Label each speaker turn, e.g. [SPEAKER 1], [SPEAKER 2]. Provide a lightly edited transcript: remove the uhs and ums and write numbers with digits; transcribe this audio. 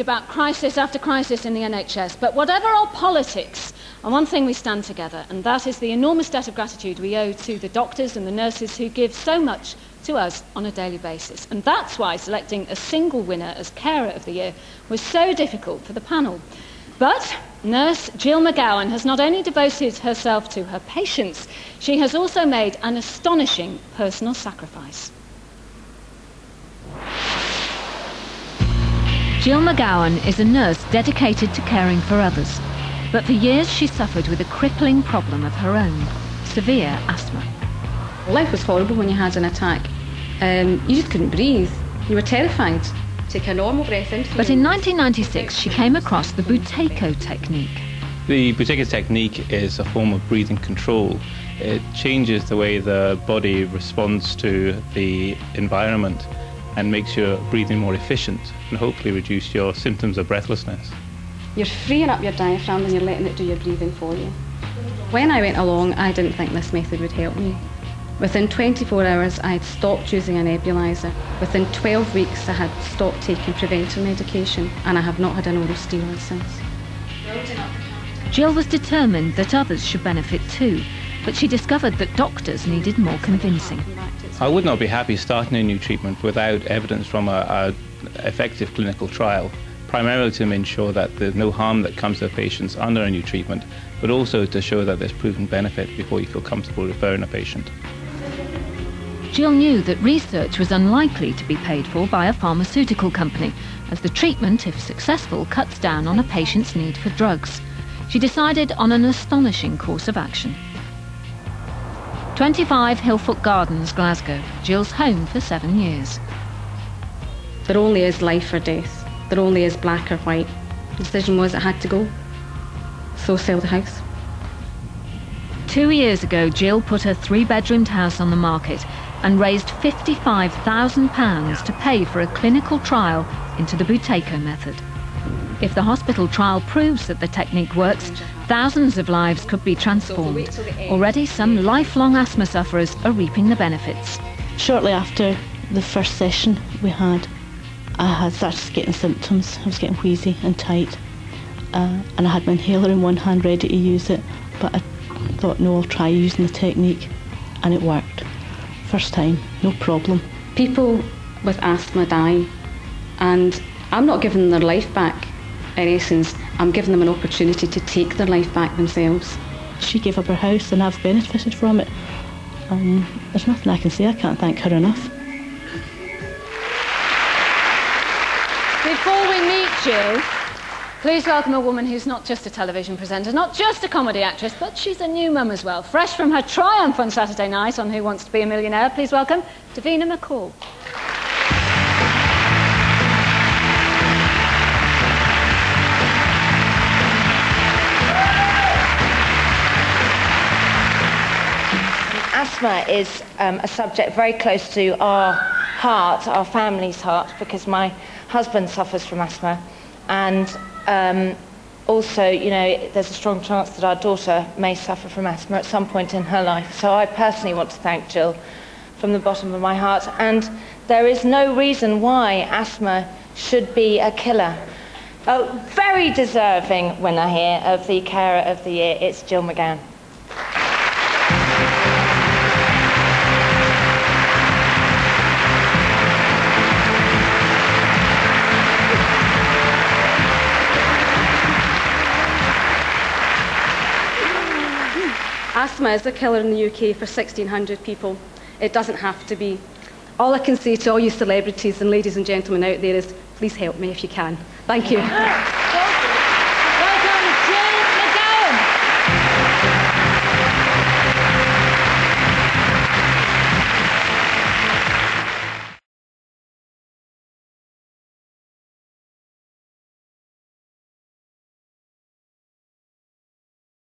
[SPEAKER 1] read about crisis after crisis in the NHS, but whatever our politics, on one thing we stand together, and that is the enormous debt of gratitude we owe to the doctors and the nurses who give so much to us on a daily basis. And that's why selecting a single winner as Carer of the Year was so difficult for the panel. But nurse Jill McGowan has not only devoted herself to her patients, she has also made an astonishing personal sacrifice.
[SPEAKER 2] Jill McGowan is a nurse dedicated to caring for others. But for years she suffered with a crippling problem of her own, severe asthma.
[SPEAKER 3] Life was horrible when you had an attack. You just couldn't breathe. You were terrified. Take a normal breath in.
[SPEAKER 2] But in 1996 she came across the Buteyko technique.
[SPEAKER 4] The Buteyko technique is a form of breathing control. It changes the way the body responds to the environment and makes your breathing more efficient and hopefully reduce your symptoms of breathlessness.
[SPEAKER 3] You're freeing up your diaphragm and you're letting it do your breathing for you. When I went along, I didn't think this method would help me. Within 24 hours, I had stopped using a nebuliser. Within 12 weeks, I had stopped taking preventer medication, and I have not had an oral steroid since.
[SPEAKER 2] Jill was determined that others should benefit too, but she discovered that doctors needed more convincing.
[SPEAKER 4] I would not be happy starting a new treatment without evidence from an effective clinical trial, primarily to ensure that there's no harm that comes to patients under a new treatment, but also to show that there's proven benefit before you feel comfortable referring a patient.
[SPEAKER 2] Jill knew that research was unlikely to be paid for by a pharmaceutical company, as the treatment, if successful, cuts down on a patient's need for drugs. She decided on an astonishing course of action. 25 Hillfoot Gardens, Glasgow, Jill's home for 7 years.
[SPEAKER 3] There only is life or death. There only is black or white. The decision was it had to go. So sell the house.
[SPEAKER 2] 2 years ago, Jill put her 3-bedroomed house on the market and raised £55,000 to pay for a clinical trial into the Buteyko method. If the hospital trial proves that the technique works, thousands of lives could be transformed. Already, some lifelong asthma sufferers are reaping the benefits.
[SPEAKER 5] Shortly after the first session we had, I had started getting symptoms. I was getting wheezy and tight, and I had my inhaler in one hand ready to use it, but I thought, no, I'll try using the technique, and it worked. First time, no problem.
[SPEAKER 3] People with asthma die, and I'm not giving them their life back. In essence, I'm giving them an opportunity to take their life back themselves.
[SPEAKER 5] She gave up her house and I've benefited from it. There's nothing I can say. I can't thank her enough.
[SPEAKER 1] Before we meet Jill, please welcome a woman who's not just a television presenter, not just a comedy actress, but she's a new mum as well. Fresh from her triumph on Saturday night on Who Wants to Be a Millionaire, please welcome Davina McCall.
[SPEAKER 6] Asthma is a subject very close to our heart, our family's heart, because my husband suffers from asthma, and also, you know, there's a strong chance that our daughter may suffer from asthma at some point in her life. So I personally want to thank Jill from the bottom of my heart, and there is no reason why asthma should be a killer. A very deserving winner here of the Carer of the Year, it's Jill McGowan.
[SPEAKER 3] Asthma is a killer in the UK for 1,600 people. It doesn't have to be. All I can say to all you celebrities and ladies and gentlemen out there is, please help me if you can. Thank you.